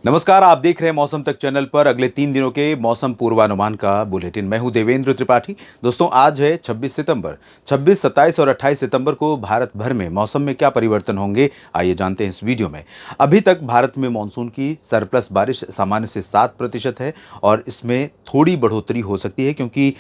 नमस्कार, आप देख रहे हैं मौसम तक चैनल पर अगले 3 दिनों के मौसम पूर्वानुमान का बुलेटिन। मैं हूं देवेंद्र त्रिपाठी। दोस्तों, आज है 26 सितंबर। 26, 27 और 28 सितंबर को भारत भर में मौसम में क्या परिवर्तन होंगे, आइए जानते हैं इस वीडियो में। अभी तक भारत में मानसून की सरप्लस बारिश सामान्य से 7% है और इसमें थोड़ी बढ़ोतरी हो सकती है क्योंकि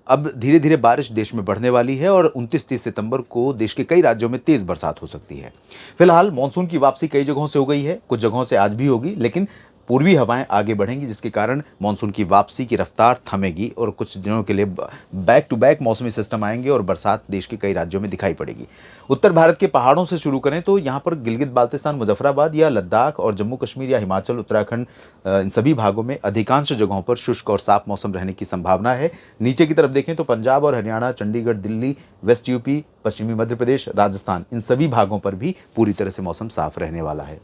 अब धीरे धीरे बारिश देश में बढ़ने वाली है और 29-30 सितंबर को देश के कई राज्यों में तेज बरसात हो सकती है। फिलहाल मानसून की वापसी कई जगहों से हो गई है, कुछ जगहों से आज भी होगी, लेकिन पूर्वी हवाएं आगे बढ़ेंगी जिसके कारण मानसून की वापसी की रफ्तार थमेगी और कुछ दिनों के लिए बैक टू बैक मौसमी सिस्टम आएंगे और बरसात देश के कई राज्यों में दिखाई पड़ेगी। उत्तर भारत के पहाड़ों से शुरू करें तो यहाँ पर गिलगित बाल्टिस्तान, मुजफ्फराबाद या लद्दाख और जम्मू कश्मीर या हिमाचल, उत्तराखंड, इन सभी भागों में अधिकांश जगहों पर शुष्क और साफ मौसम रहने की संभावना है। नीचे की तरफ देखें तो पंजाब और हरियाणा, चंडीगढ़, दिल्ली, वेस्ट यूपी, पश्चिमी मध्य प्रदेश, राजस्थान, इन सभी भागों पर भी पूरी तरह से मौसम साफ रहने वाला है।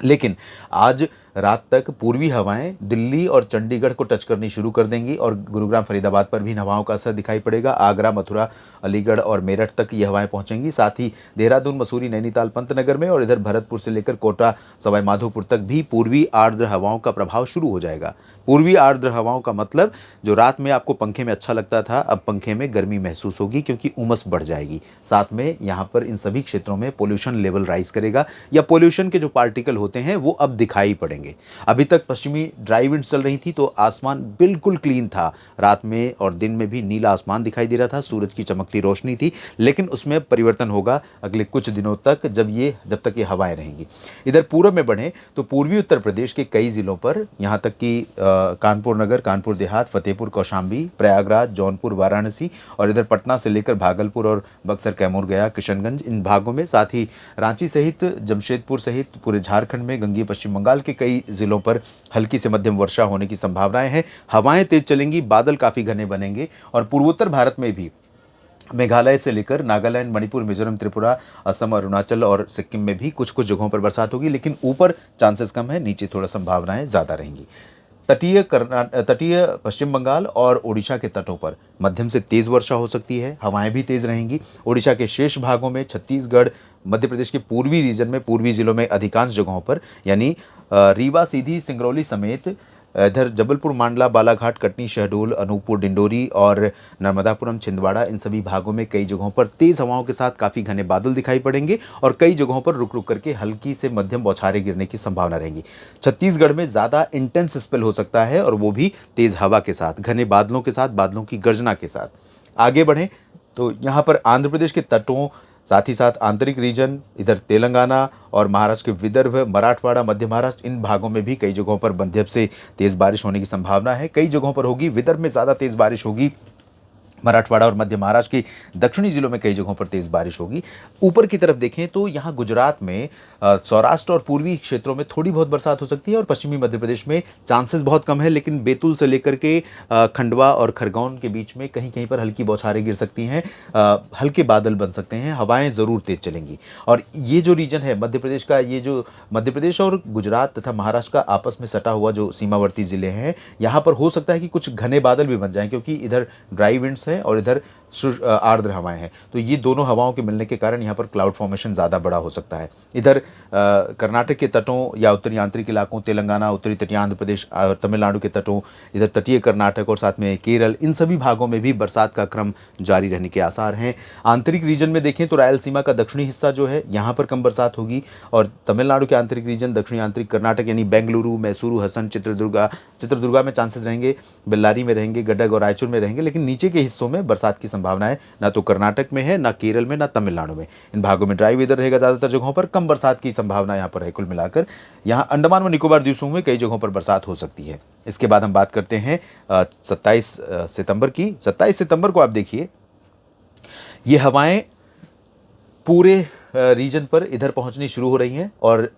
लेकिन आज रात तक पूर्वी हवाएं दिल्ली और चंडीगढ़ को टच करनी शुरू कर देंगी और गुरुग्राम, फरीदाबाद पर भी इन हवाओं का असर दिखाई पड़ेगा। आगरा, मथुरा, अलीगढ़ और मेरठ तक ये हवाएं पहुंचेंगी। साथ ही देहरादून, मसूरी, नैनीताल, पंतनगर में और इधर भरतपुर से लेकर कोटा, सवाई माधोपुर तक भी पूर्वी आर्द्र हवाओं का प्रभाव शुरू हो जाएगा। पूर्वी आर्द्र हवाओं का मतलब जो रात में आपको पंखे में अच्छा लगता था, अब पंखे में गर्मी महसूस होगी क्योंकि उमस बढ़ जाएगी। साथ में यहाँ पर इन सभी क्षेत्रों में पोल्यूशन लेवल राइज करेगा या पोल्यूशन के जो पार्टिकल होते हैं वो अब दिखाई पड़ेंगे। अभी तक पश्चिमी ड्राई विंड्स चल रही थी तो आसमान बिल्कुल क्लीन था। रात में और दिन में भी नीला आसमान दिखाई दे रहा था, सूरज की चमकती रोशनी थी, लेकिन उसमें परिवर्तन होगा अगले कुछ दिनों तक जब तक ये हवाएं रहेंगी। इधर पूर्व में बढ़ें तो पूर्वी उत्तर प्रदेश के कई जिलों पर, यहाँ तक कि कानपुर नगर, कानपुर देहात, फतेहपुर, कौशाम्बी, प्रयागराज, जौनपुर, वाराणसी और इधर पटना से लेकर भागलपुर और बक्सर, कैमूर, गया, किशनगंज, इन भागों में, साथ ही रांची सहित जमशेदपुर सहित पूरे झारखंड में, गंगीय पश्चिम बंगाल के कई जिलों पर हल्की से मध्यम वर्षा होने की संभावनाएं हैं। हवाएं तेज चलेंगी, बादल काफी घने बनेंगे और पूर्वोत्तर भारत में भी मेघालय से लेकर नागालैंड, मणिपुर, मिजोरम, त्रिपुरा, असम, अरुणाचल और सिक्किम में भी कुछ कुछ जगहों पर बरसात होगी, लेकिन ऊपर चांसेस कम है, नीचे थोड़ा संभावनाएं ज़्यादा रहेंगी। तटीय पश्चिम बंगाल और ओडिशा के तटों पर मध्यम से तेज़ वर्षा हो सकती है, हवाएं भी तेज़ रहेंगी। ओडिशा के शेष भागों में, छत्तीसगढ़, मध्य प्रदेश के पूर्वी रीजन में, पूर्वी जिलों में अधिकांश जगहों पर यानी रीवा, सीधी, सिंगरौली समेत इधर जबलपुर, मांडला, बालाघाट, कटनी, शहडोल, अनूपपुर, डिंडोरी और नर्मदापुरम, छिंदवाड़ा, इन सभी भागों में कई जगहों पर तेज हवाओं के साथ काफ़ी घने बादल दिखाई पड़ेंगे और कई जगहों पर रुक रुक करके हल्की से मध्यम बौछारें गिरने की संभावना रहेगी। छत्तीसगढ़ में ज़्यादा इंटेंस स्पेल हो सकता है और वो भी तेज़ हवा के साथ, घने बादलों के साथ, बादलों की गर्जना के साथ। आगे बढ़ें तो यहाँ पर आंध्र प्रदेश के तटों, साथ ही साथ आंतरिक रीजन, इधर तेलंगाना और महाराष्ट्र के विदर्भ, मराठवाड़ा, मध्य महाराष्ट्र, इन भागों में भी कई जगहों पर मध्यम से तेज़ बारिश होने की संभावना है। कई जगहों पर होगी, विदर्भ में ज़्यादा तेज़ बारिश होगी, मराठवाड़ा और मध्य महाराष्ट्र के दक्षिणी जिलों में कई जगहों पर तेज बारिश होगी। ऊपर की तरफ देखें तो यहाँ गुजरात में सौराष्ट्र और पूर्वी क्षेत्रों में थोड़ी बहुत बरसात हो सकती है और पश्चिमी मध्य प्रदेश में चांसेस बहुत कम है, लेकिन बैतूल से लेकर के खंडवा और खरगोन के बीच में कहीं कहीं पर हल्की बौछारें गिर सकती हैं, हल्के बादल बन सकते हैं, हवाएं ज़रूर तेज चलेंगी। और ये जो रीजन है मध्य प्रदेश का, ये जो मध्य प्रदेश और गुजरात तथा महाराष्ट्र का आपस में सटा हुआ जो सीमावर्ती ज़िले हैं, यहाँ पर हो सकता है कि कुछ घने बादल भी बन जाएं क्योंकि इधर ड्राई विंड्स हैं और इधर आर्द्र हवाएं हैं। तो ये दोनों हवाओं के मिलने के कारण यहाँ पर क्लाउड फॉर्मेशन ज़्यादा बड़ा हो सकता है। इधर कर्नाटक के तटों या उत्तरी आंतरिक इलाकों, तेलंगाना, उत्तरी तटीय आंध्र प्रदेश और तमिलनाडु के तटों, इधर तटीय कर्नाटक और साथ में केरल, इन सभी भागों में भी बरसात का क्रम जारी रहने के आसार हैं। आंतरिक रीजन में देखें तो रायलसीमा का दक्षिणी हिस्सा जो है, यहाँ पर कम बरसात होगी और तमिलनाडु के आंतरिक रीजन, दक्षिणी आंतरिक कर्नाटक यानी बेंगलुरु, मैसूरू, हसन, चित्रदुर्गा में चांसेस रहेंगे, बेल्लारी में रहेंगे, गडग और रायचूर में रहेंगे, लेकिन नीचे के हिस्सों में बरसात की संभावना है ना तो कर्नाटक में है, ना केरल में, ना तमिलनाडु में। इन भागों में ड्राई वेदर रहेगा, ज़्यादातर जगहों पर कम बरसात की संभावना यहाँ पर है। कुल मिलाकर यहाँ अंडमान व निकोबार द्वीप समूह में कई जगहों पर बरसात हो सकती है। इसके बाद हम बात करते हैं 27 सितंबर की। 27 सितंबर को आप देखिए, ये हवाएं पूरे रीजन पर इधर पहुंचनी शुरू हो रही हैं और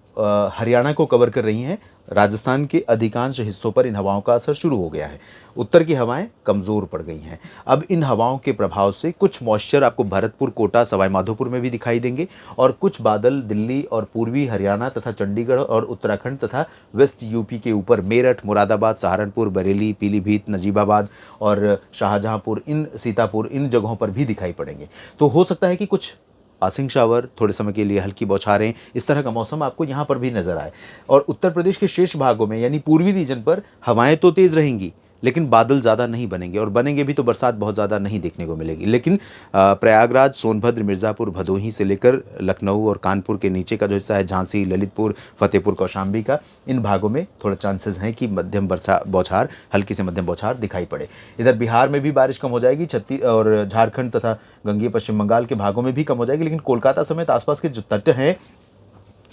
हरियाणा को कवर कर रही हैं। राजस्थान के अधिकांश हिस्सों पर इन हवाओं का असर शुरू हो गया है। उत्तर की हवाएं कमज़ोर पड़ गई हैं। अब इन हवाओं के प्रभाव से कुछ मॉइस्चर आपको भरतपुर, कोटा, सवाई माधोपुर में भी दिखाई देंगे और कुछ बादल दिल्ली और पूर्वी हरियाणा तथा चंडीगढ़ और उत्तराखंड तथा वेस्ट यूपी के ऊपर मेरठ, मुरादाबाद, सहारनपुर, बरेली, पीलीभीत, नजीबाबाद और शाहजहांपुर, सीतापुर, इन जगहों पर भी दिखाई पड़ेंगे। तो हो सकता है कि कुछ पासिंग शावर, थोड़े समय के लिए हल्की बौछारें, इस तरह का मौसम आपको यहाँ पर भी नजर आए। और उत्तर प्रदेश के शेष भागों में यानी पूर्वी रीजन पर हवाएं तो तेज रहेंगी, लेकिन बादल ज़्यादा नहीं बनेंगे, और बनेंगे भी तो बरसात बहुत ज़्यादा नहीं देखने को मिलेगी। लेकिन प्रयागराज, सोनभद्र, मिर्ज़ापुर, भदोही से लेकर लखनऊ और कानपुर के नीचे का जो हिस्सा है, झांसी, ललितपुर, फतेहपुर, कौशाम्बी का, इन भागों में थोड़ा चांसेस हैं कि मध्यम बरसा बौछार, हल्की से मध्यम बौछार दिखाई पड़े। इधर बिहार में भी बारिश कम हो जाएगी, छत्तीस और झारखंड तथा गंगीय पश्चिम बंगाल के भागों में भी कम हो जाएगी, लेकिन कोलकाता समेत आसपास के जो तट हैं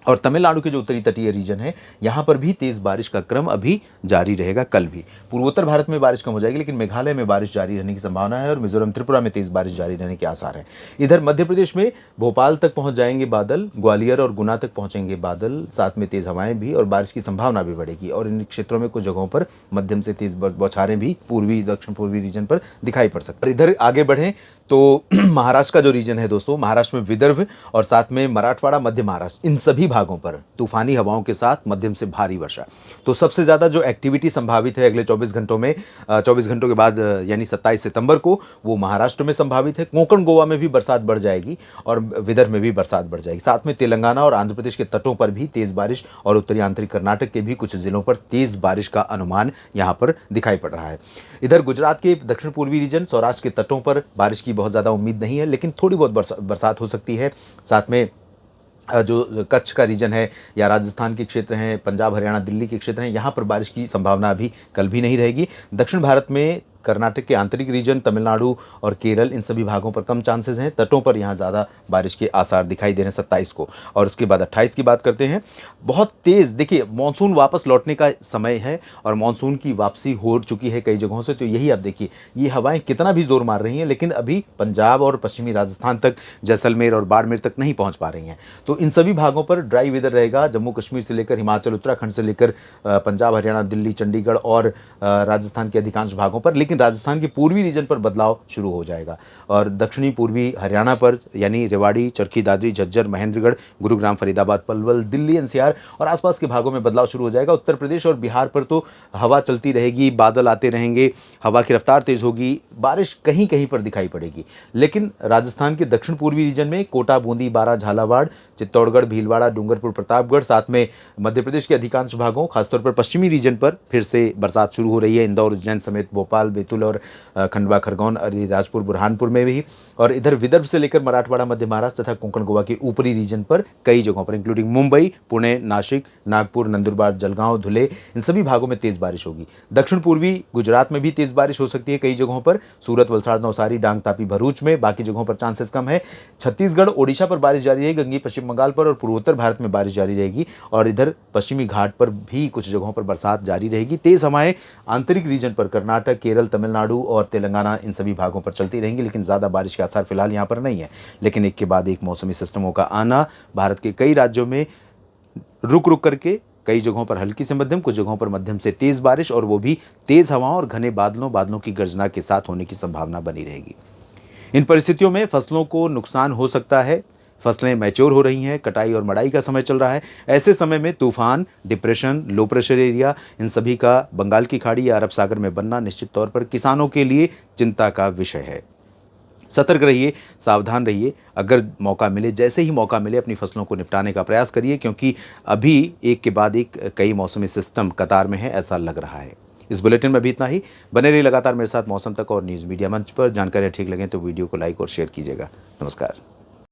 और तमिलनाडु के जो उत्तरी तटीय रीजन है, यहाँ पर भी तेज बारिश का क्रम अभी जारी रहेगा। कल भी पूर्वोत्तर भारत में बारिश कम हो जाएगी, लेकिन मेघालय में बारिश जारी रहने की संभावना है और मिजोरम, त्रिपुरा में तेज बारिश जारी रहने के आसार हैं। इधर मध्य प्रदेश में भोपाल तक पहुंच जाएंगे बादल, ग्वालियर और गुना तक पहुंचेंगे बादल, साथ में तेज हवाएं भी, और बारिश की संभावना भी बढ़ेगी। और इन क्षेत्रों में कुछ जगहों पर मध्यम से तेज बौछारें भी पूर्वी दक्षिण पूर्वी रीजन पर दिखाई पड़ सकती है। इधर आगे बढ़ें तो महाराष्ट्र का जो रीजन है दोस्तों, महाराष्ट्र में विदर्भ और साथ में मराठवाड़ा, मध्य महाराष्ट्र, इन सभी भागों पर तूफानी हवाओं के साथ मध्यम से भारी वर्षा। तो सबसे ज़्यादा जो एक्टिविटी संभावित है अगले 24 घंटों में, 24 घंटों के बाद यानी 27 सितंबर को, वो महाराष्ट्र में संभावित है। कोंकण, गोवा में भी बरसात बढ़ जाएगी और विदर्भ में भी बरसात बढ़ जाएगी। साथ में तेलंगाना और आंध्र प्रदेश के तटों पर भी तेज बारिश, और उत्तरी आंतरिक कर्नाटक के भी कुछ जिलों पर तेज बारिश का अनुमान यहाँ पर दिखाई पड़ रहा है। इधर गुजरात के दक्षिण पूर्वी रीजन, सौराष्ट्र के तटों पर बारिश की बहुत ज़्यादा उम्मीद नहीं है, लेकिन थोड़ी बहुत बरसात हो सकती है। साथ में जो कच्छ का रीजन है या राजस्थान के क्षेत्र हैं, पंजाब, हरियाणा, दिल्ली के क्षेत्र हैं, यहाँ पर बारिश की संभावना अभी कल भी नहीं रहेगी। दक्षिण भारत में कर्नाटक के आंतरिक रीजन, तमिलनाडु और केरल, इन सभी भागों पर कम चांसेस हैं। तटों पर यहाँ ज़्यादा बारिश के आसार दिखाई दे रहे हैं 27 को। और उसके बाद 28 की बात करते हैं। बहुत तेज़, देखिए मानसून वापस लौटने का समय है और मानसून की वापसी हो चुकी है कई जगहों से। तो यही आप देखिए, ये हवाएं कितना भी जोर मार रही हैं, लेकिन अभी पंजाब और पश्चिमी राजस्थान तक, जैसलमेर और बाड़मेर तक नहीं पहुँच पा रही हैं। तो इन सभी भागों पर ड्राई वेदर रहेगा। जम्मू कश्मीर से लेकर हिमाचल, उत्तराखंड से लेकर पंजाब, हरियाणा, दिल्ली, चंडीगढ़ और राजस्थान के अधिकांश भागों पर, लेकिन राजस्थान के पूर्वी रीजन पर बदलाव शुरू हो जाएगा। और दक्षिणी पूर्वी हरियाणा पर यानी रेवाड़ी, चरखी दादरी, झज्जर, महेंद्रगढ़, गुरुग्राम, फरीदाबाद, पलवल, दिल्ली एनसीआर और आसपास के भागों में बदलाव शुरू हो जाएगा। उत्तर प्रदेश और बिहार पर तो हवा चलती रहेगी, बादल आते रहेंगे, हवा की रफ्तार तेज होगी, बारिश कहीं कहीं पर दिखाई पड़ेगी। लेकिन राजस्थान के दक्षिण पूर्वी रीजन में कोटा, बूंदी, बारां, झालावाड़, चित्तौड़गढ़, भीलवाड़ा, डूंगरपुर, प्रतापगढ़, साथ में मध्य प्रदेश के अधिकांश भागों, खासतौर पर पश्चिमी रीजन पर फिर से बरसात शुरू हो रही है। इंदौर, उज्जैन समेत भोपाल, बैतूल और खंडवा, खरगोन, अलीराजपुर, बुरहानपुर में भी। और इधर विदर्भ से लेकर मराठवाड़ा, मध्य महाराष्ट्र तथा कोंकण, गोवा के ऊपरी रीजन पर कई जगहों पर, इंक्लूडिंग मुंबई, पुणे, नासिक, नागपुर, नंदुरबार, जलगांव, धुले, इन सभी भागों में तेज बारिश होगी। दक्षिण पूर्वी गुजरात में भी तेज बारिश हो सकती है कई जगहों पर, सूरत, वलसाड़, नवसारी, डांग, तापी, भरूच में। बाकी जगहों पर चांसेस कम है। छत्तीसगढ़, ओडिशा पर बारिश जारी रहेगी, गंगीय पश्चिम बंगाल पर और पूर्वोत्तर भारत में बारिश जारी रहेगी। और इधर पश्चिमी घाट पर भी कुछ जगहों पर बरसात जारी रहेगी। तेज हवाएं आंतरिक रीजन पर कर्नाटक, केरल, तमिलनाडु और तेलंगाना, इन सभी भागों पर चलती रहेंगी, लेकिन ज़्यादा बारिश के आसार फिलहाल यहाँ पर नहीं है। लेकिन एक के बाद एक मौसमी सिस्टमों का आना भारत के कई राज्यों में रुक रुक करके, कई जगहों पर हल्की से मध्यम, कुछ जगहों पर मध्यम से तेज बारिश, और वो भी तेज हवाओं और घने बादलों की गर्जना के साथ होने की संभावना बनी रहेगी। इन परिस्थितियों में फसलों को नुकसान हो सकता है। फसलें मैच्योर हो रही हैं, कटाई और मड़ाई का समय चल रहा है। ऐसे समय में तूफान, डिप्रेशन, लो प्रेशर एरिया, इन सभी का बंगाल की खाड़ी या अरब सागर में बनना निश्चित तौर पर किसानों के लिए चिंता का विषय है। सतर्क रहिए, सावधान रहिए। अगर मौका मिले, जैसे ही मौका मिले, अपनी फसलों को निपटाने का प्रयास करिए, क्योंकि अभी एक के बाद एक कई मौसमी सिस्टम कतार में है, ऐसा लग रहा है। इस बुलेटिन में भी इतना ही। बने रहिए लगातार मेरे साथ मौसम तक और न्यूज़ मीडिया मंच पर। जानकारियाँ ठीक लगें तो वीडियो को लाइक और शेयर कीजिएगा। नमस्कार।